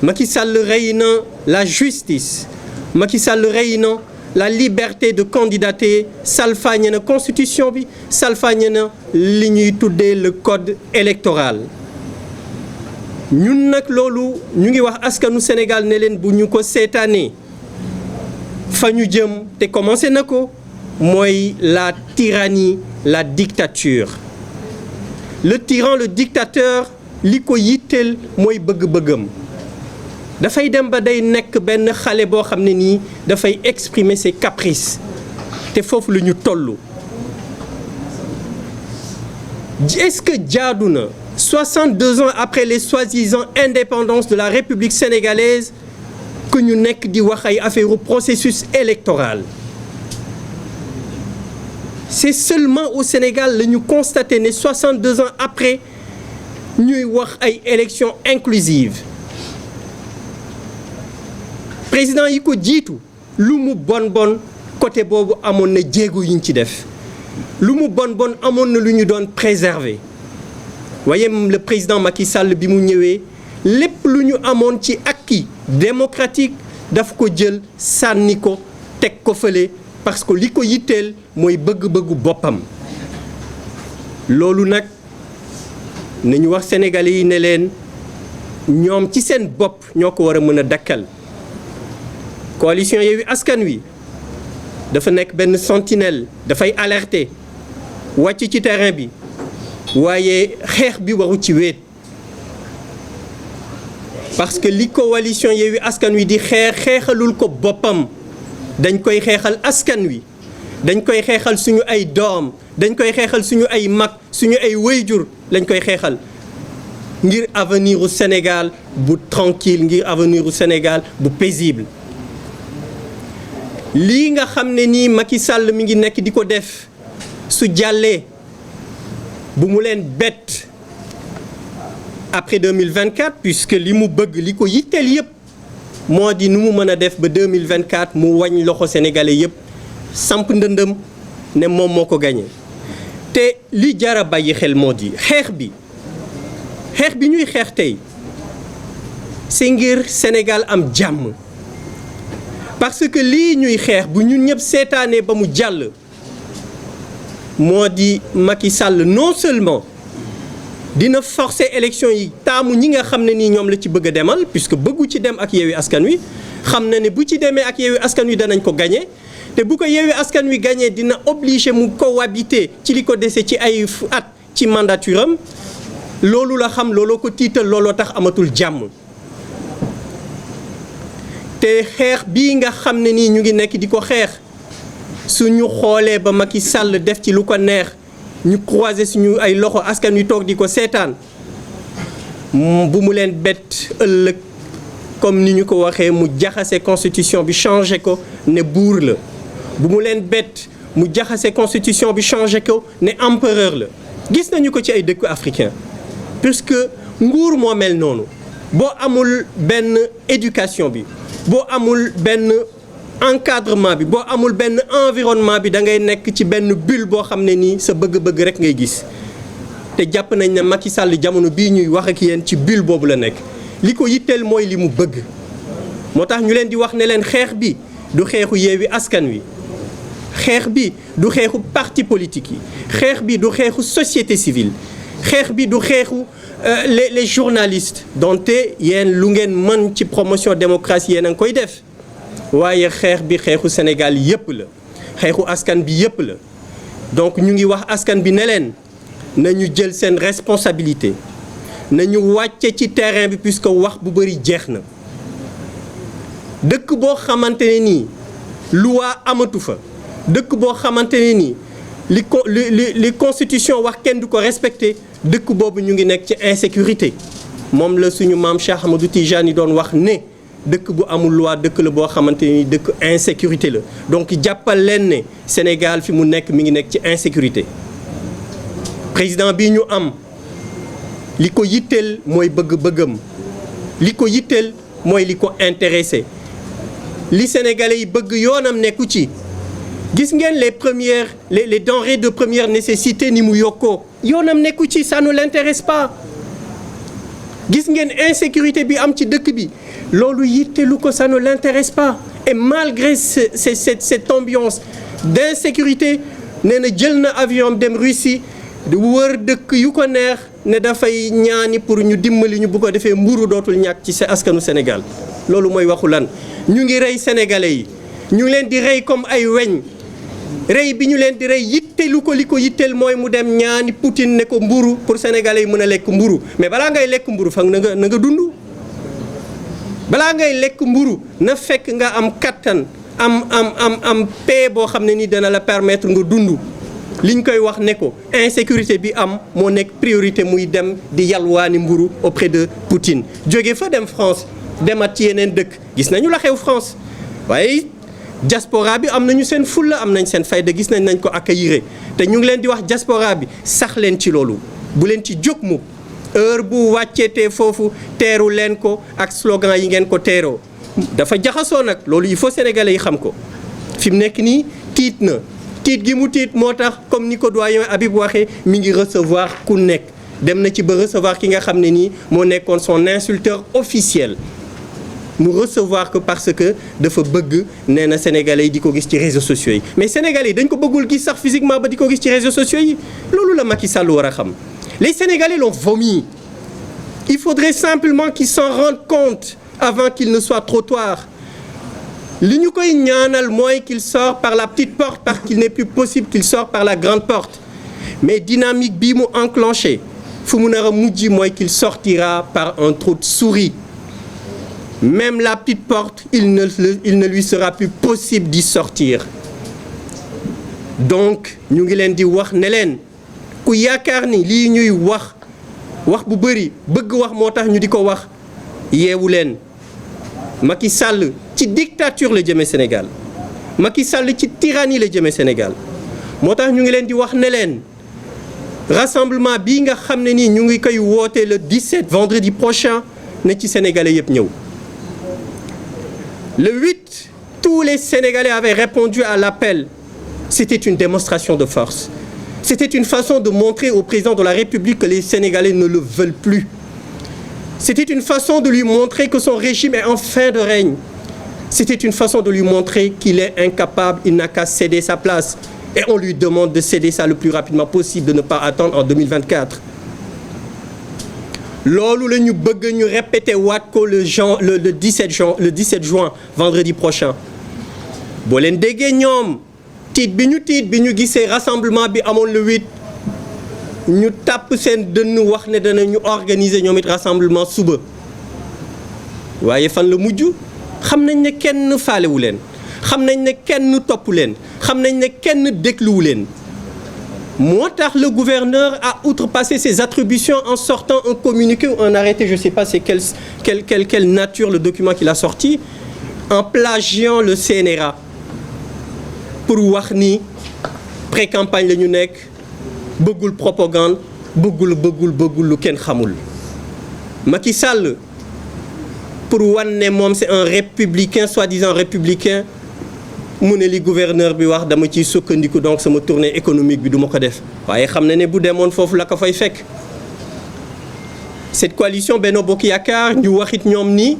Macky Sall rey na la justice, Macky Sall rey na la liberté de candidater, salfaañe na constitution bi, salfaañe na li ñuy tuddee le code électoral. ñun nag loolu ñu ngi wax askanu Sénégal ne leen bu ñu ko seetaanee fa ñu jëm te commencé na ko mooy la tyrannie, la dictature. Le tyran, le dictateur li ko yitteel mooy bëgg-bëggam. dafay dem ba day nekk benn xale boo xam ne nii dafay exprimer ses caprices te foofu la ñu toll. Est-ce que jaadu na 62 ans après les soi-disant indépendances de la République sénégalaise que ñu nekk di wax ay affaire au processus électoral? C'est seulement au Sénégal la ñu constaté ne 62 ans après ñuy wax ay élections inclusives. Président yi ko jiitu lu mu bon bon côté boobu amoon na jéego yi ñu ci def lu mu bon bon amoon na lu ñu doon préserver. waaye le président Macky Sall bi mu ñëwee lépp lu ñu amoon ci acquis démocratique daf ko jël sànni ko teg ko fële parce que li ko yitteel mooy bëgg-bëggu boppam. loolu nag nañu wax sénégalais yi ne leen ñoom ci seen bopp ñoo ko war a mën a dakkal. coalition Yewwi Askan Wi dafa nekk benn sentinelle dafay alerter wàcc ci terrain bi waaye xeex bi waru ci wéet parce que li coalition Yewwi Askan Wi di xeexalul ko boppam dañ koy xeexal askan wi dañ koy xeexal suñu ay doom dañ koy xeexal suñu ay mag suñu ay wayjur lañ koy xeexal ngir avenir u Sénégal bu tranquille ngir avenir u Sénégal bu paisible. lii nga xam ne nii Macky Sall mi ngi nekk di ko def su jàllee bu mu leen bett après 2024 puisque li mu bëgg li ko yitteel yëpp moo di nu mu mën a def ba 2024 mu wañ loxo sénégalais yëpp samp ndëndëm ne moom moo ko gagné. te li jar a bàyyi xel moo di xeex bi ñuy xeex tey c'est ngir Sénégal am jàmm. parce que lii ñuy xeex bu ñun ñëpp seetaanee ba mu jàll moo di Macky Sall non seulement dina forcer élection yi taamu ñi nga xam ne nii ñoom la ci bëgg a demal puisque bëggu ci dem ak Yewwi Askan Wi xam na ne bu ci demee ak Yewwi Askan Wi danañ ko gagné te bu ko Yewwi Askan Wi gagné dina obligé mu cohabiter ci li ko dese ci ay at ci mandature am loolu la xam looloo ko tiital looloo tax amatul jàmm. te xeex bii nga xam ne nii ñu ngi nekk di ko xeex suñu xoolee ba Macky Sall def ci lu ko neex ñu croiser suñu ay loxo askan wi toog di ko seetaan bu mu leen bett ëllëg comme ni ñu ko waxee mu jaxase constitution bi changé ko ne buur la bu mu leen bett mu jaxase constitution bi changé ko ne empereur la gis nañu ko ci ay dëkku africain puisque nguur moo mel noonu boo amul benn éducation bi boo amul benn encadrement bi boo amul benn environnement bi da ngay nekk ci benn bulle boo xam ne nii sa bëgg-bëgg rek ngay gis te jàpp nañ ne Macky Sall jamono bii ñuy wax ak yéen ci bulle boobu la nekk li ko yitteel mooy li mu bëgg. moo tax ñu leen di wax ne leen xeex bi du xeexu Yewwi Askan Wi xeex bi du xeexu parti politique yi xeex bi du xeexu société civile xeex bi du xeexu les journalistes donte yéen lu ngeen mën ci promotion démocratie yéen a ngi koy def waaye xeex bi xeexu Sénégal yépp la xeexu askan bi yépp la donc ñu ngi wax askan bi ne leen nañu jël seen responsabilité nañu wàcce ci terrain bi puisque wax bu bari jeex na dëkk boo xamante ne nii loi amatu fa dëkk boo xamante ne nii li constitution wax kenn du ko respecté dëkk boobu ñu ngi nekk ci insécurité moom la suñu maam Cheikh Ahmadou Tijani doon wax ne dëkk bu amul loi dëkk la boo xamante ni dëkk insécurité la donc jàppal leen ne Sénégal fi mu nekk mi ngi nekk ci insécurité président bi ñu am li ko yitteel mooy bëgg-bëggam li ko yitteel mooy li ko intéressé li Sénégalais yi bëgg yoonam nekku ci gis ngeen les denrées de première nécessité ni mu yokkoo yoonam nekku ci ça ne l'intéresse pas gis ngeen insécurité bi am ci dëkk bi loolu yittelu ko, ça ne l'intéresse pas. Et malgré cette ambiance d'insécurité nee na jël na avion dem Russie di wër dëkk yu ko neex ne dafay ñaani pour ñu dimbali ñu bu ko defee mburu dootul ñàkk ci sa askanu Sénégal. loolu mooy waxu lan ñu ngi rey sénégalais yi ñu leen di rey comme ay weñ. rey bi ñu leen di rey yittelu ko, li ko yitteel mooy mu dem ñaani Poutine ne ko mburu pour sénégalais yi mën a lekk mburu. mais balaa ngay lekk mburu fa na nga dund. balaa ngay lekk mburu na fekk nga am kattan am paix boo xam ne ni dana la permettre nga dund. liñ koy wax ne ko insécurité bi am moo nekk priorité muy dem di yalwaani mburu auprès de Poutine. jóge fa dem France demat ci yeneen dëkk gis nañu la xew France waaye diaspora bi am nañu seen fulla am nañ seen fayda, gis nañ ko accueillir te ñu ngi leen di wax diaspora bi sax leen ci loolu bu leen ci jóg mu heure bu wàcceetee foofu teeru leen ko ak slogan yi ngeen ko teeroo. dafa jaxasoo nag loolu il faut sénégalais yi xam ko fi mu nekk nii tiit na tiit gi mu tiit moo tax comme ni ko doyen Habib waxee mi ngi recevoir ku nekk dem na ci ba recevoir ki nga xam ne nii moo nekkoon son insulteur officiel. mu recevoir que parce que dafa bëgg nee na sénégalais yi di ko gis ci réseaux sociaux yi mais sénégalais yi dañ ko bëggul gis sax physiquement ba di ko gis ci réseaux sociaux yi loolu la Macky Sall war a xam. les sénégalais l'ont vomi. il faudrait simplement qu'ils s'en rendent compte avant qu'il ne soit trop tard. li ñu koy ñaanal mooy qu'il sort par la petite porte parce qu'il n'est plus possible qu'il sorte par la grande porte mais dynamique bii mu enclenché fu mu nar a mujj mooy qu'il sortira par un trou de souris. Même la petite porte, il ne lui sera plus possible d'y sortir. Donc ñu ngi leen di wax ne leen ku yaakaar ni lii ñuy wax bu bëri bëgg wax moo tax ñu di ko wax yeewu leen. Macky Sall ci dictature la jëmee Sénégal Macky Sall ci tyrannie la jëmee Sénégal moo tax ñu ngi leen di wax ne leen rassemblement bii nga xam ne nii ñu ngi koy woote le 17 vendredi prochain ne ci sénégalais yëpp ñëw. Le 8, tous les Sénégalais avaient répondu à l'appel. C'était une démonstration de force. C'était une façon de montrer au président de la République que les Sénégalais ne le veulent plus. C'était une façon de lui montrer que son régime est en fin de règne. C'était une façon de lui montrer qu'il est incapable, il n'a qu'à céder sa place. Et on lui demande de céder ça le plus rapidement possible, de ne pas attendre en 2024. loolu la ñu bëgg ñu répéter waat ko le 17 juin vendredi prochain boo leen déggee ñoom tiit bi ñu gisee rassemblement bi amoon le 8 ñu tàpp seen dënn wax ne danañu organiser ñoom it rassemblement suba waaye fan la mujj xam nañ ne kenn faalewu leen xam nañ ne kenn topp leen xam nañ ne kenn dégluwu leen. moo tax le gouverneur a outrepassé ses attributions en sortant un communiqué ou un arrêté, je ne sais pas c'est quelle nature le document qu'il a sorti, en plagiant le CNRA pour wax ni pré-campagne la ñu nekk bëggul propagande bëggul lu kenn xamul. Macky Sall pour wan ne moom c'est un républicain soi-disant républicain mu ne li gouverneur bi wax dama ciy sukkandiku donc sama tournée économique bi du ma ko def waaye xam na ne bu demoon foofu la ko fay fekk. cette coalition Benno Bokk Yaakaar ñu waxit ñoom ni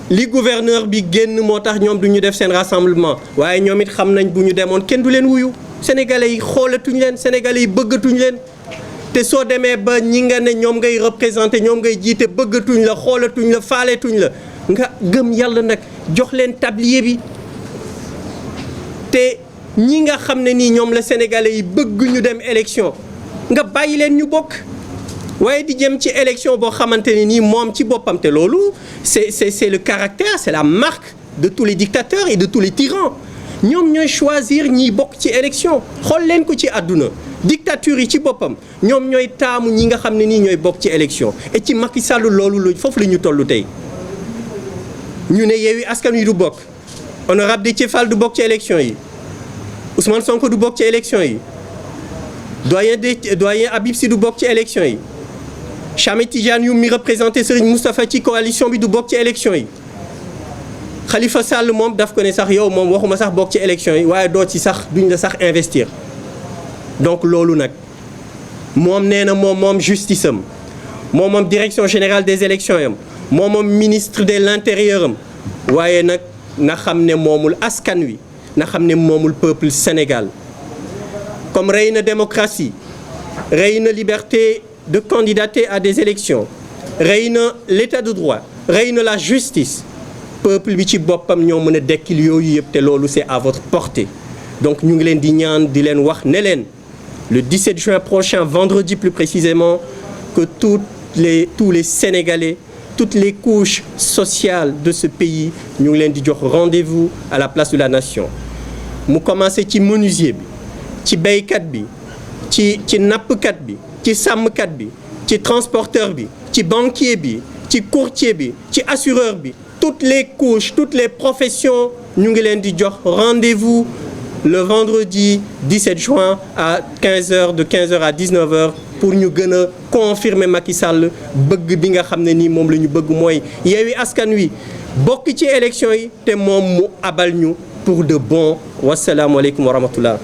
li gouverneur bi génn moo tax ñoom du ñu def seen rassemblement waaye ñoom it xam nañ bu ñu demoon kenn du leen wuyu. sénégalais yi xoolatuñ leen sénégalais yi bëggatuñ leen te soo demee ba ñi nga ne ñoom ngay représenté ñoom ngay jiite bëggatuñ la xoolatuñ la faaletuñ la nga gëm yàlla nag jox leen tablier bi. te ñi nga xam ne nii ñoom la sénégalais yi bëgg ñu dem élection nga bàyyi leen ñu bokk waaye di jëm ci élection boo xamante ne nii moom ci boppam te loolu c'est le caractère c'est la marque de tous les dictateurs et de tous les tyrans ñoom ñooy choisir ñiy bokk ci élection xool leen ko ci àdduna dictature yi ci boppam ñoom ñooy taamu ñi nga xam ne nii ñooy bokk ci élection et ci Macky Sall loolu foofu la ñu toll tey ñu ne Yewwi Askan Wi du bokk. Honorable Déthié Fall du bokk ci élection yi Ousmane Sonko du bokk ci élection yi doyen Habib Sy du bokk ci élection yi Cheikh Tidiane Youm mi représenté Serigne Moustapha ci coalition bi du bokk ci élection yi Khalifa Sall moom daf ko ne sax yow moom waxuma sax bokk ci élection yi waaye doo ci sax duñ la sax investir donc loolu nag moom nee na moom justice am moom direction générale des élections yam moom ministre de l'intérieur am waaye nag na xam ne moomul askan wi na xam ne moomul peuple Sénégal comme rey na démocratie rey na liberté de candidater à des élections rey na l'état de droit rey na la justice peuple bi ci boppam ñoo mën a dekkil yooyu yëpp te loolu c'est à votre portée donc ñu ngi leen di ñaan di leen wax ne leen le 17 juin prochain vendredi plus précisément que tous les Sénégalais toutes les couches sociales de ce pays ñu ngi leen di jox rendez-vous à la place de la nation mu commencé ci menuisier bi ci béykat bi ci nappkat bi ci sàmmkat bi ci transporteur bi ci banquier bi ci courtier bi ci assureur bi toutes les couches toutes les professions ñu ngi leen di jox rendez-vous le vendredi 17 juin à 15h de 15h à 19h pour ñu gën a confirmer Macky Sall bëgg bi nga xam ne nii moom la ñu bëgg mooy Yewwi Askan Wi bokk ci élection yi te moom mu abal ñu pour de bon wasalaamualeykum wa rahmatullah